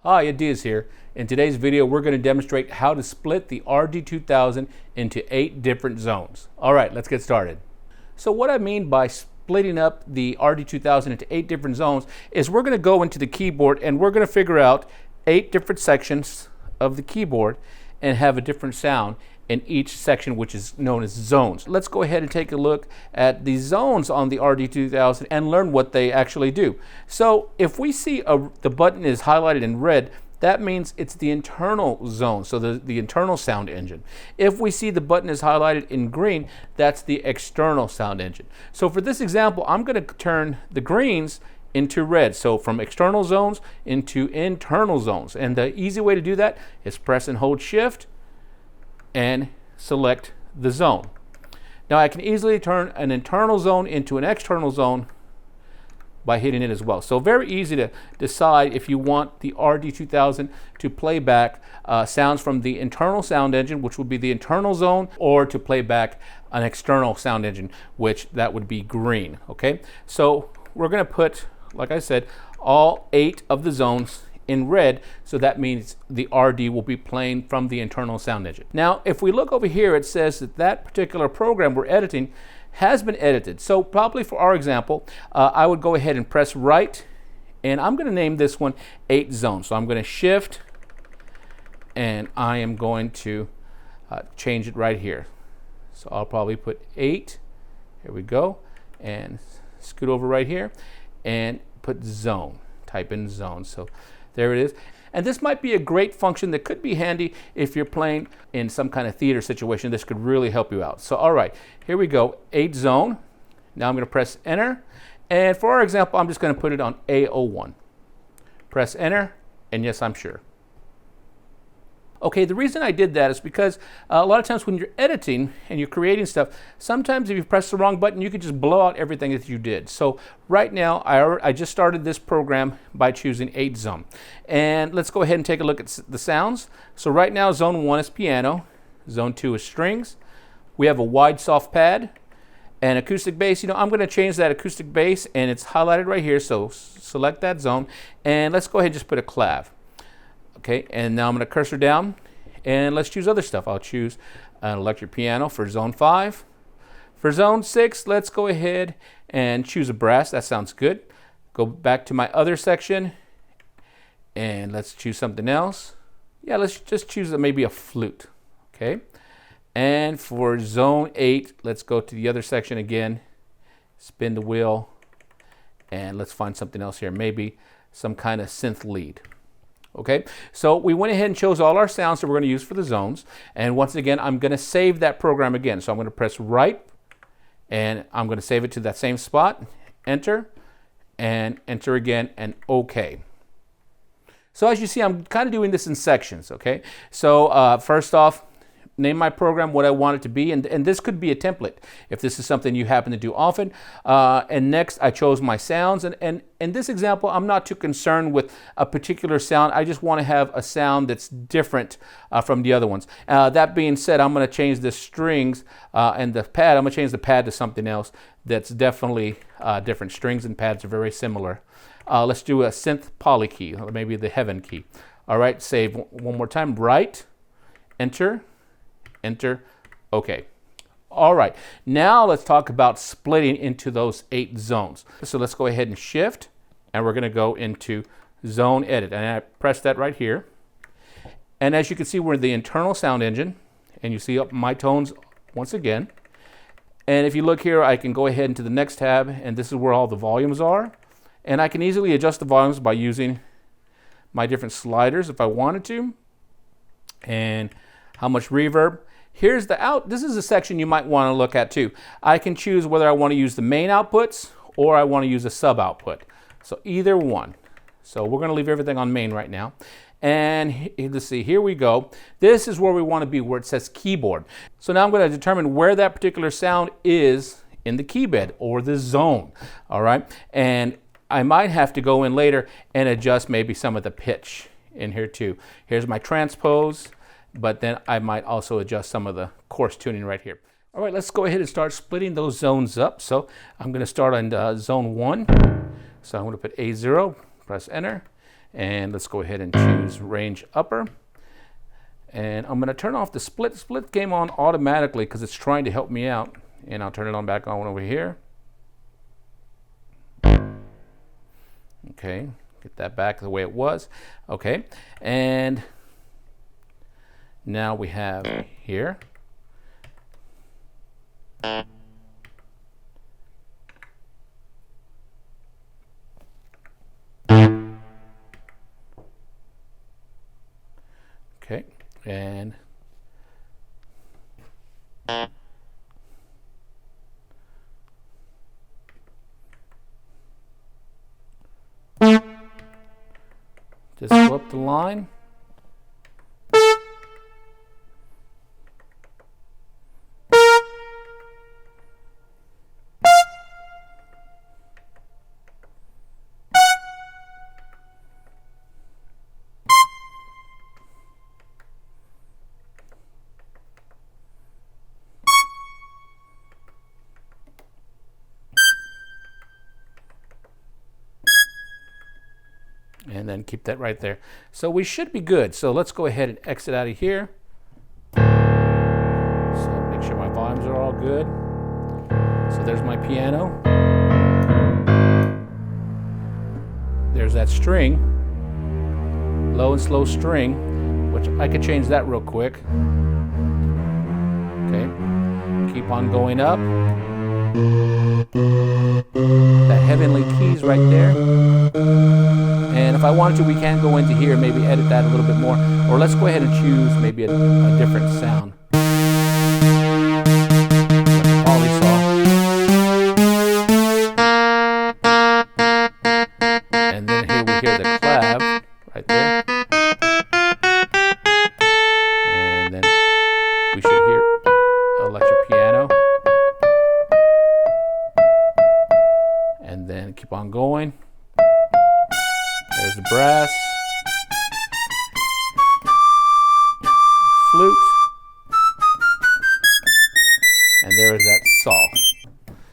Hi, Adiz here. In today's video, we're going to demonstrate how to split the RD-2000 into 8 different zones. All right, let's get started. So what I mean by splitting up the RD-2000 into 8 different zones is we're going to go into the keyboard and we're going to figure out 8 different sections of the keyboard and have a different sound in each section, which is known as zones. Let's go ahead and take a look at the zones on the RD-2000 and learn what they actually do. So if we see the button is highlighted in red, that means it's the internal zone, so the internal sound engine. If we see the button is highlighted in green, that's the external sound engine. So for this example, I'm going to turn the greens into red. So from external zones into internal zones. And the easy way to do that is press and hold Shift and select the zone. Now I can easily turn an internal zone into an external zone by hitting it as well. So very easy to decide if you want the RD-2000 to play back sounds from the internal sound engine, which would be the internal zone, or to play back an external sound engine, which that would be green. Okay, so we're going to put, like I said, all 8 of the zones in red, so that means the RD will be playing from the internal sound engine. Now if we look over here, it says that that particular program we're editing has been edited. So probably for our example, I would go ahead and press right, and I'm going to name this one 8 zones. So I'm going to Shift and I am going to change it right here. So I'll probably put 8, here we go, and scoot over right here and put zone, type in zone. So there it is. And this might be a great function that could be handy if you're playing in some kind of theater situation. This could really help you out. So all right, here we go, 8 zone. Now I'm going to press enter. And for our example, I'm just going to put it on A01. Press enter, and yes, I'm sure. Okay, the reason I did that is because a lot of times when you're editing and you're creating stuff, sometimes if you press the wrong button, you could just blow out everything that you did. So right now, I just started this program by choosing 8 zone. And let's go ahead and take a look at the sounds. So right now, zone 1 is piano, zone 2 is strings. We have a wide soft pad and acoustic bass. You know, I'm going to change that acoustic bass, and it's highlighted right here, so select that zone. And let's go ahead and just put a clav. Okay, and now I'm going to cursor down, and let's choose other stuff. I'll choose an electric piano for zone 5. For zone 6, let's go ahead and choose a brass. That sounds good. Go back to my other section, and let's choose something else. Yeah, let's just choose maybe a flute. Okay, and for zone 8, let's go to the other section again, spin the wheel, and let's find something else here. Maybe some kind of synth lead. Okay, so we went ahead and chose all our sounds that we're going to use for the zones. And once again, I'm going to save that program again. So I'm going to press right, and I'm going to save it to that same spot, enter, and enter again, and OK. So as you see, I'm kind of doing this in sections. Okay, so first off, name my program what I want it to be, and this could be a template if this is something you happen to do often. And next, I chose my sounds, and in this example, I'm not too concerned with a particular sound. I just want to have a sound that's different from the other ones. That being said, I'm going to change the strings and the pad. I'm going to change the pad to something else that's definitely different. Strings and pads are very similar. Let's do a synth poly key, or maybe the heaven key. All right, save one more time. Right, enter, enter, OK. All right, now let's talk about splitting into those 8 zones. So let's go ahead and Shift, and we're going to go into Zone Edit. And I press that right here. And as you can see, we're in the internal sound engine, and you see up my tones once again. And if you look here, I can go ahead into the next tab, and this is where all the volumes are. And I can easily adjust the volumes by using my different sliders if I wanted to. And how much reverb. Here's the out. This is a section you might want to look at too. I can choose whether I want to use the main outputs or I want to use a sub output. So either one. So we're going to leave everything on main right now. And let's see, here we go. This is where we want to be, where it says keyboard. So now I'm going to determine where that particular sound is in the key bed or the zone. All right. And I might have to go in later and adjust maybe some of the pitch in here too. Here's my transpose. But then I might also adjust some of the coarse tuning right here. All right, let's go ahead and start splitting those zones up. So I'm going to start on zone 1. So I'm going to put A0, press enter, And let's go ahead and choose range upper. And I'm going to turn off the split. Split came on automatically because it's trying to help me out. And I'll turn it on back on over here. Okay, get that back the way it was. Okay, and now we have here. Okay, and just go up the line. And then keep that right there. So we should be good. So let's go ahead and exit out of here. So make sure my volumes are all good. So there's my piano. There's that string, low and slow string, which I could change that real quick. Okay, keep on going up. That heavenly keys right there. And if I wanted to, we can go into here, maybe edit that a little bit more. Or let's go ahead and choose maybe a different sound. Like Polly saw. And then here we hear the clav right there. And then we should hear electric piano. And then keep on going. There's the brass, flute, and there is that saw.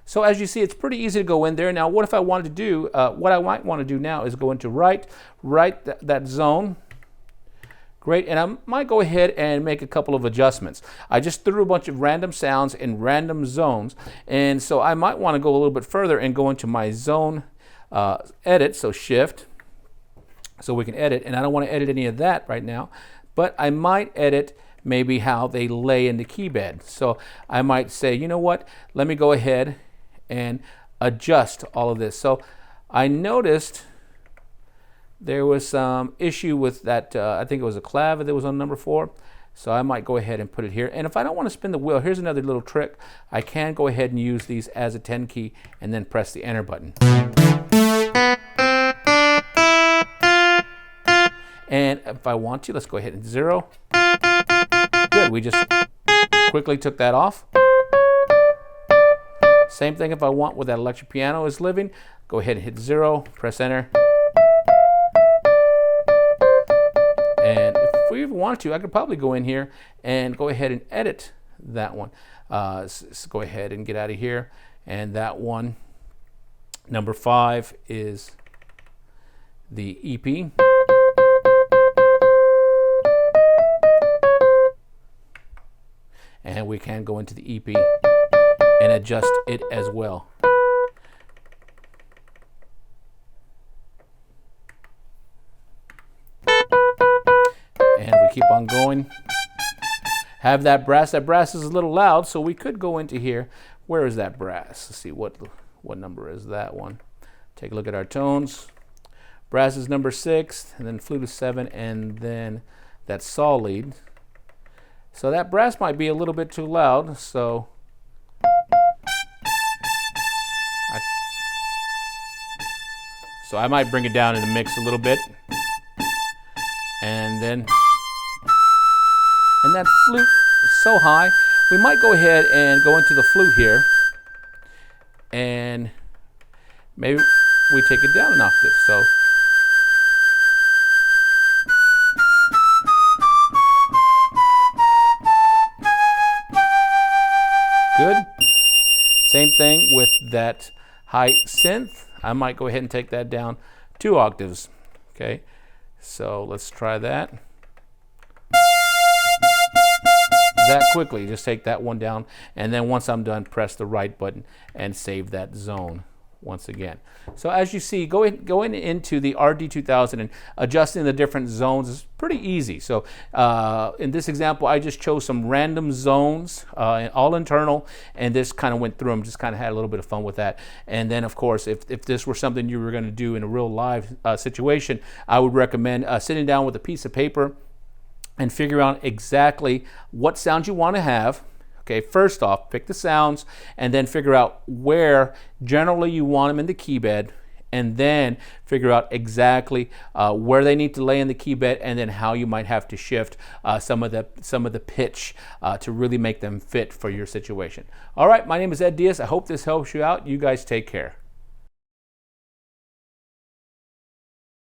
So as you see, it's pretty easy to go in there. Now, what if I wanted to do, what I might want to do now is go into right that zone. Great, and I might go ahead and make a couple of adjustments. I just threw a bunch of random sounds in random zones, and so I might want to go a little bit further and go into my zone edit, so shift. So we can edit, and I don't want to edit any of that right now, but I might edit maybe how they lay in the key bed. So I might say, you know what, let me go ahead and adjust all of this. So I noticed there was some issue with that, I think it was a clav that was on number 4. So I might go ahead and put it here. And if I don't want to spin the wheel, here's another little trick. I can go ahead and use these as a 10 key and then press the enter button. And if I want to, let's go ahead and 0. Good, we just quickly took that off. Same thing if I want where that electric piano is living. Go ahead and hit 0, press enter. And if we even wanted to, I could probably go in here and go ahead and edit that one. So go ahead and get out of here. And that one, number 5, is the EP. And we can go into the EP and adjust it as well. And we keep on going. Have that brass. That brass is a little loud, so we could go into here. Where is that brass? Let's see, what number is that one? Take a look at our tones. Brass is number 6, and then flute is 7, and then that saw lead. So that brass might be a little bit too loud, so I might bring it down in the mix a little bit. And that flute is so high, we might go ahead and go into the flute here, and maybe we take it down an octave. So good. Same thing with that high synth. I might go ahead and take that down 2 octaves. Okay. So let's try that. That quickly, just take that one down, and then once I'm done, press the right button and save that zone once again. So as you see, going into the RD-2000 and adjusting the different zones is pretty easy. So in this example, I just chose some random zones, all internal, and this kind of went through them, just kind of had a little bit of fun with that. And then of course, if this were something you were going to do in a real live situation, I would recommend sitting down with a piece of paper and figure out exactly what sounds you want to have. Okay, first off, pick the sounds and then figure out where generally you want them in the key bed, and then figure out exactly where they need to lay in the key bed, and then how you might have to shift some of the pitch to really make them fit for your situation. All right, my name is Ed Diaz. I hope this helps you out. You guys take care.